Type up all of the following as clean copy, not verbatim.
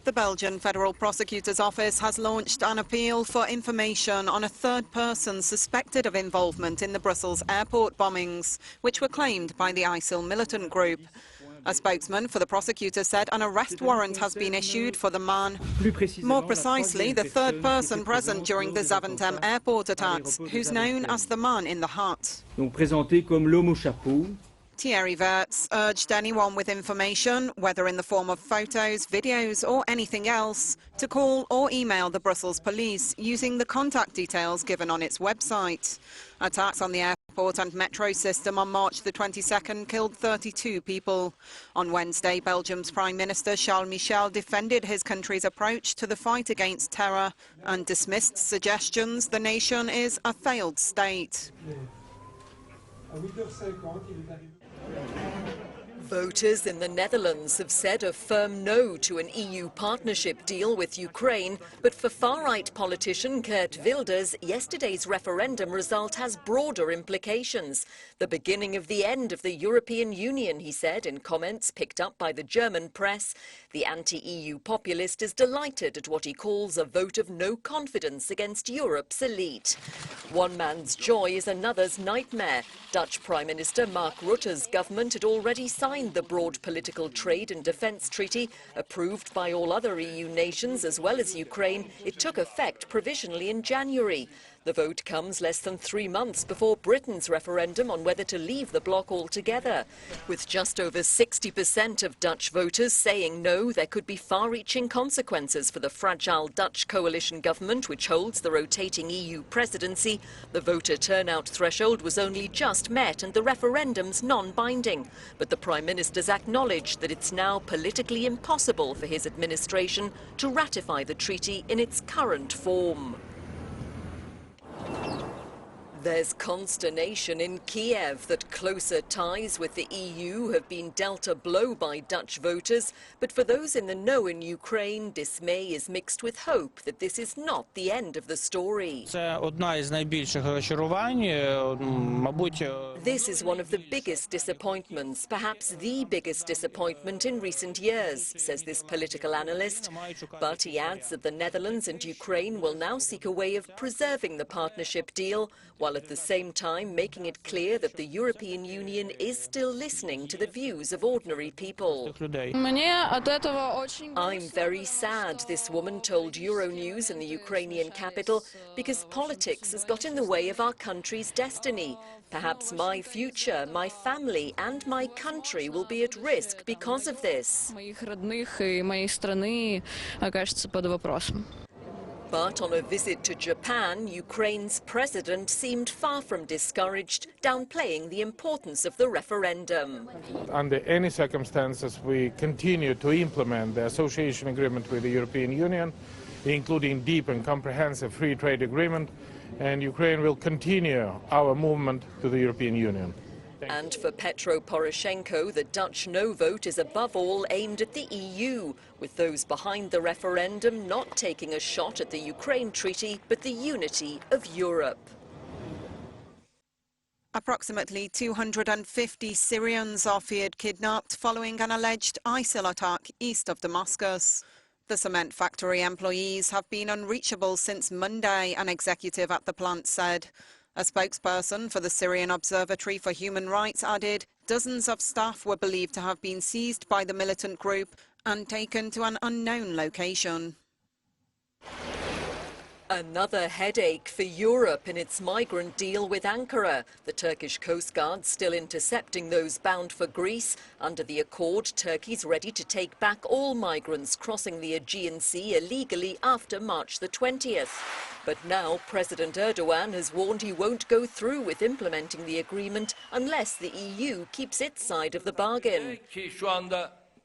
The Belgian Federal Prosecutor's Office has launched an appeal for information on a third person suspected of involvement in the Brussels airport bombings, which were claimed by the ISIL militant group. A spokesman for the prosecutor said an arrest warrant has been issued for the man. More precisely, the third person present during the Zaventem airport attacks, who's known as the man in the hat. Thierry Verts urged anyone with information, whether in the form of photos, videos or anything else, to call or email the Brussels police using the contact details given on its website. Attacks on the airport and metro system on March the 22nd killed 32 people. On Wednesday, Belgium's Prime Minister Charles Michel defended his country's approach to the fight against terror and dismissed suggestions the nation is a failed state. Voters in the Netherlands have said a firm no to an EU partnership deal with Ukraine, but for far-right politician Geert Wilders, yesterday's referendum result has broader implications. The beginning of the end of the European Union, he said in comments picked up by the German press. The anti-EU populist is delighted at what he calls a vote of no confidence against Europe's elite. One man's joy is another's nightmare. Dutch Prime Minister Mark Rutte's government had already signed the broad political trade and defence treaty, approved by all other EU nations as well as Ukraine. It took effect provisionally in January. The vote comes less than 3 months before Britain's referendum on whether to leave the bloc altogether. With just over 60% of Dutch voters saying no, there could be far-reaching consequences for the fragile Dutch coalition government, which holds the rotating EU presidency. The voter turnout threshold was only just met and the referendum's non-binding. But the Prime Minister's acknowledged that it's now politically impossible for his administration to ratify the treaty in its current form. There's consternation in Kiev that closer ties with the EU have been dealt a blow by Dutch voters. But for those in the know in Ukraine, dismay is mixed with hope that this is not the end of the story. This is one of the biggest disappointments, perhaps the biggest disappointment in recent years, says this political analyst. But he adds that the Netherlands and Ukraine will now seek a way of preserving the partnership deal, while at the same time making it clear that the European Union is still listening to the views of ordinary people. I'm very sad, this woman told Euronews in the Ukrainian capital, because politics has got in the way of our country's destiny. Perhaps my future, my family and my country will be at risk because of this. But on a visit to Japan, Ukraine's president seemed far from discouraged, downplaying the importance of the referendum. Under any circumstances, we continue to implement the association agreement with the European Union, including deep and comprehensive free trade agreement, and Ukraine will continue our movement to the European Union. And for Petro Poroshenko, the Dutch no vote is above all aimed at the EU, with those behind the referendum not taking a shot at the Ukraine treaty, but the unity of Europe. Approximately 250 Syrians are feared kidnapped following an alleged ISIL attack east of Damascus. The cement factory employees have been unreachable since Monday, an executive at the plant said. A spokesperson for the Syrian Observatory for Human Rights added dozens of staff were believed to have been seized by the militant group and taken to an unknown location. Another headache for Europe in its migrant deal with Ankara. The Turkish Coast Guard still intercepting those bound for Greece. Under the accord, Turkey's ready to take back all migrants crossing the Aegean Sea illegally after March the 20th. But now President Erdogan has warned he won't go through with implementing the agreement unless the EU keeps its side of the bargain.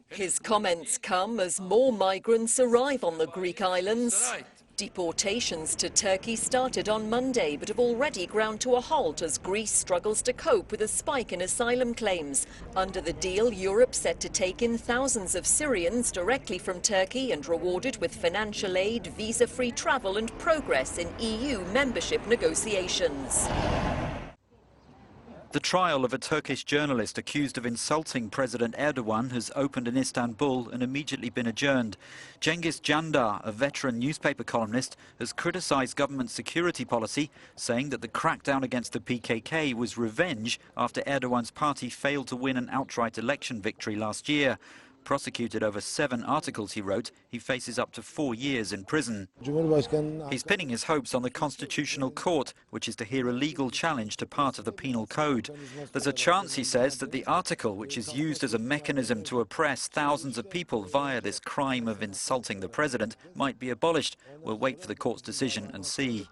His comments come as more migrants arrive on the Greek islands. Deportations to Turkey started on Monday, but have already ground to a halt as Greece struggles to cope with a spike in asylum claims. Under the deal, Europe set to take in thousands of Syrians directly from Turkey and rewarded with financial aid, visa-free travel and progress in EU membership negotiations. The trial of a Turkish journalist accused of insulting President Erdogan has opened in Istanbul and immediately been adjourned. Cengiz Candar, a veteran newspaper columnist, has criticised government security policy, saying that the crackdown against the PKK was revenge after Erdogan's party failed to win an outright election victory last year. Prosecuted over 7 articles he wrote, he faces up to 4 years in prison. He's pinning his hopes on the Constitutional Court, which is to hear a legal challenge to part of the penal code. There's a chance, he says, that the article, which is used as a mechanism to oppress thousands of people via this crime of insulting the president, might be abolished. We'll wait for the court's decision and see.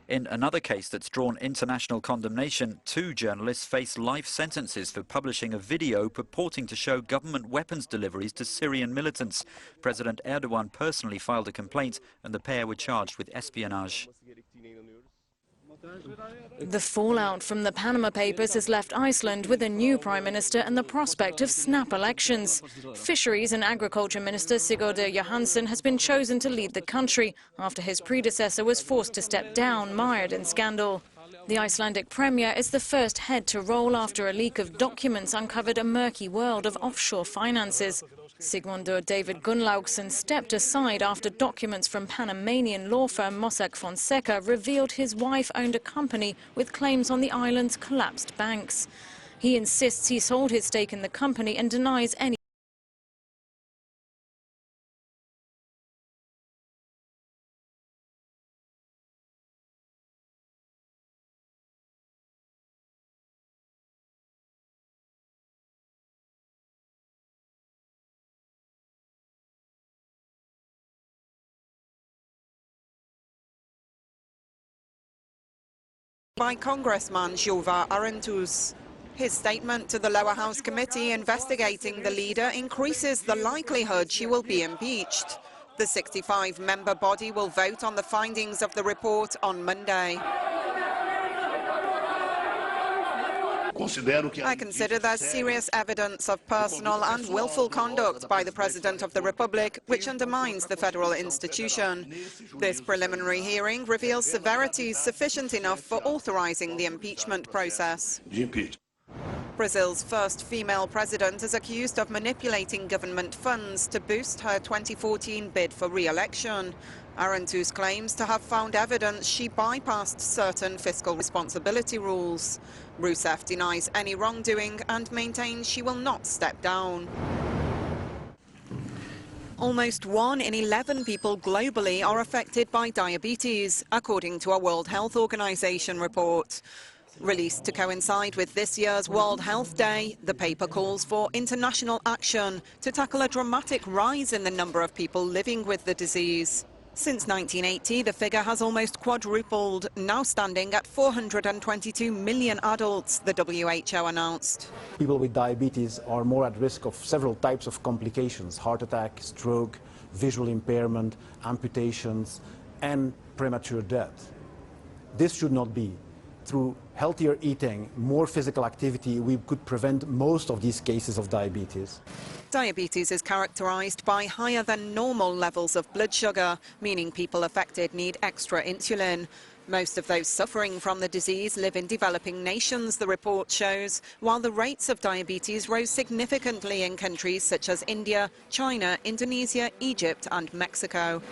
In another case that's drawn international condemnation, 2 journalists face life sentences for publishing a video purporting to show government weapons deliveries to Syrian militants. President Erdogan personally filed a complaint and the pair were charged with espionage. The fallout from the Panama Papers has left Iceland with a new Prime Minister and the prospect of snap elections. Fisheries and Agriculture Minister Sigurður Johannsson has been chosen to lead the country after his predecessor was forced to step down, mired in scandal. The Icelandic Premier is the first head to roll after a leak of documents uncovered a murky world of offshore finances. Sigmundur David Gunnlaugsson stepped aside after documents from Panamanian law firm Mossack Fonseca revealed his wife owned a company with claims on the island's collapsed banks. He insists he sold his stake in the company and denies any by Congressman Jova Arentus. His statement to the lower house committee investigating the leader increases the likelihood she will be impeached. The 65-member body will vote on the findings of the report on Monday. I consider there's serious evidence of personal and willful conduct by the President of the Republic, which undermines the federal institution. This preliminary hearing reveals severities sufficient enough for authorizing the impeachment process. Brazil's first female president is accused of manipulating government funds to boost her 2014 bid for re-election. Arentus claims to have found evidence she bypassed certain fiscal responsibility rules. Rousseff denies any wrongdoing and maintains she will not step down. Almost 1 in 11 people globally are affected by diabetes, according to a World Health Organization report. Released to coincide with this year's World Health Day, the paper calls for international action to tackle a dramatic rise in the number of people living with the disease. Since 1980, the figure has almost quadrupled, now standing at 422 million adults, the WHO announced. People with diabetes are more at risk of several types of complications: heart attack, stroke, visual impairment, amputations, and premature death. This should not be. Through healthier eating, more physical activity, we could prevent most of these cases of diabetes. Diabetes is characterized by higher than normal levels of blood sugar, meaning people affected need extra insulin. Most of those suffering from the disease live in developing nations, the report shows, while the rates of diabetes rose significantly in countries such as India, China, Indonesia, Egypt and Mexico.